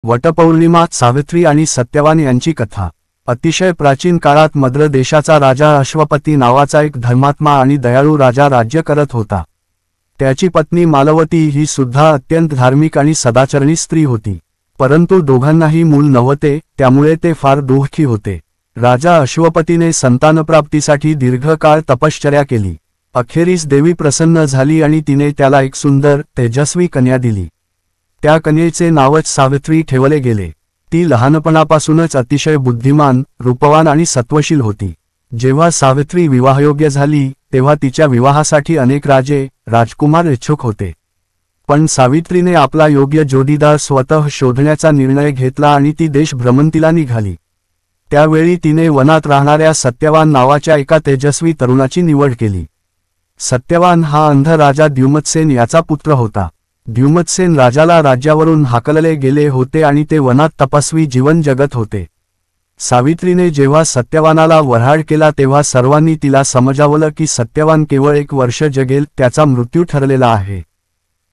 वटपौर्णिमा, सावित्री आणि सत्यवान यांची कथा। अतिशय प्राचीन काळात मद्र देशाचा राजा अश्वपती नावाचा एक धर्मात्मा आणि दयाळू राजा राज्य करत होता। त्याची पत्नी मालवती ही सुद्धा अत्यंत धार्मिक आणि सदाचरणी स्त्री होती, परंतु दोघांनाही मूल नव्हते, त्यामुळे ते फार दुःखी होते। राजा अश्वपतीने संतानप्राप्तीसाठी दीर्घकाळ तपश्चर्या केली। अखेरीस देवी प्रसन्न झाली आणि तिने त्याला एक सुंदर तेजस्वी कन्या दिली। त्या कन्येचे नावच सावित्री ठेवले गेले। ती लहानपणापासूनच अतिशय बुद्धिमान, रूपवान आणि सत्वशील होती। जेव्हा सावित्री विवाहयोग्य झाली तेव्हा तिच्या विवाहासाठी अनेक राजे, राजकुमार इच्छुक होते, पण सावित्रीने आपला योग्य जोडीदार स्वतः शोधण्याचा निर्णय घेतला आणि ती देश भ्रमंतीला निघाली। त्यावेळी तिने वनात राहणाऱ्या सत्यवान नावाच्या एका तेजस्वी तरुणाची निवड केली। सत्यवान हा अंध राजा द्युमत्सेन याचा पुत्र होता। द्युमत्सेन राजाला राज्यावरून हाकलले गेले होते आणि ते वनात तपस्वी जीवन जगत होते। सावित्रीने जेव्हा सत्यवानाला वऱ्हाड केला तेव्हा सर्वांनी तिला समजावलं की सत्यवान केवळ 1 वर्ष जगेल, त्याचा मृत्यू ठरलेला आहे।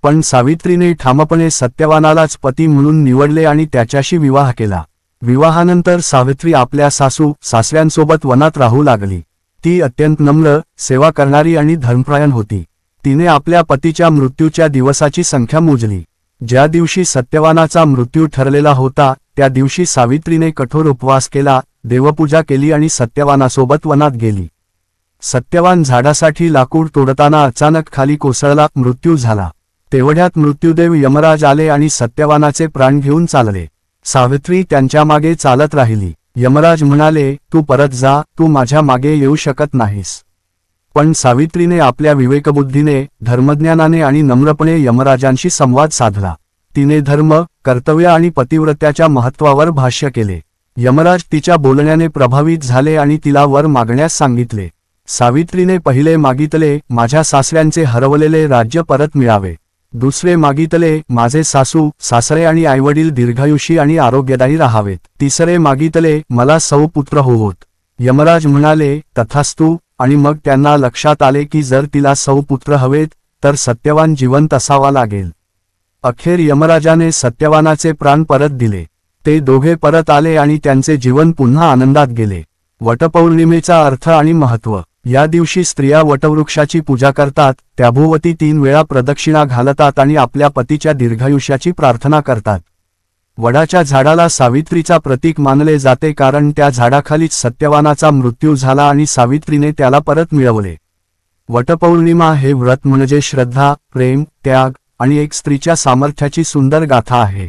पण सावित्रीने ठामपणे सत्यवानालाच पती म्हणून निवडले आणि त्याच्याशी विवाह केला। विवाहानंतर सावित्री आपल्या सासऱ्यांसोबत वनात राहू लागली। ती अत्यंत नम्र, सेवा करणारी आणि धर्मपरायण होती। तिने आपल्या पतीच्या मृत्यूच्या दिवसाची संख्या मोजली। ज्या दिवशी सत्यवानाचा मृत्यू ठरलेला होता त्या दिवशी सावित्रीने कठोर उपवास केला, देवपूजा केली आणि सत्यवानासोबत वनात गेली। सत्यवान झाडासाठी लाकूड तोडताना अचानक खाली कोसळला, मृत्यू झाला। तेवढ्यात मृत्यूदेव यमराज आले आणि सत्यवानाचे प्राण घेऊन चालले। सावित्री त्यांच्या मागे चालत राहिली। यमराज म्हणाले, तू परत जा, तू माझ्या मागे येऊ शकत नाहीस। पण सावित्रीने आपल्या विवेकबुद्धीने, धर्मज्ञानाने आणि नम्रपणे यमराजांशी संवाद साधला। तिने धर्म, कर्तव्य आणि पतिव्रत्याच्या महत्त्वावर भाष्य केले। यमराज तिच्या बोलण्याने प्रभावित झाले आणि तिला वर मागण्यास सांगितले। सावित्रीने पहिले मागितले, माझ्या सासऱ्यांचे हरवलेले राज्य परत मिळावे। दुसरे मागितले, माझे सासरे आणि आईवडील दीर्घायुषी आणि आरोग्यदायी राहावेत। तिसरे मागितले, मला सौपुत्र होवोत। यमराज म्हणाले, तथास्तु। आणि मग त्यांना लक्षात आले की जर तिला सौपुत्र हवेत तर सत्यवान जिवंत असावा लागेल। अखेर यमराजाने सत्यवानाचे प्राण परत दिले। ते दोघे परत आले आणि त्यांचे जीवन पुन्हा आनंदात गेले। वटपौर्णिमेचा अर्थ आणि महत्त्व। या दिवशी स्त्रिया वटवृक्षाची पूजा करतात, त्याभोवती 3 वेळा प्रदक्षिणा घालतात आणि आपल्या पतीच्या दीर्घायुष्याची प्रार्थना करतात। वडाच्या झाडाला सावित्रीचा प्रतीक मानले जाते कारण त्या झाडाखालीच सत्यवानाचा मृत्यू झाला आणि सावित्रीने त्याला परत मिळवले। वटपौर्णिमा हे व्रत म्हणजे श्रद्धा, प्रेम, त्याग आणि एक स्त्रीच्या सामर्थ्याची सुंदर गाथा आहे।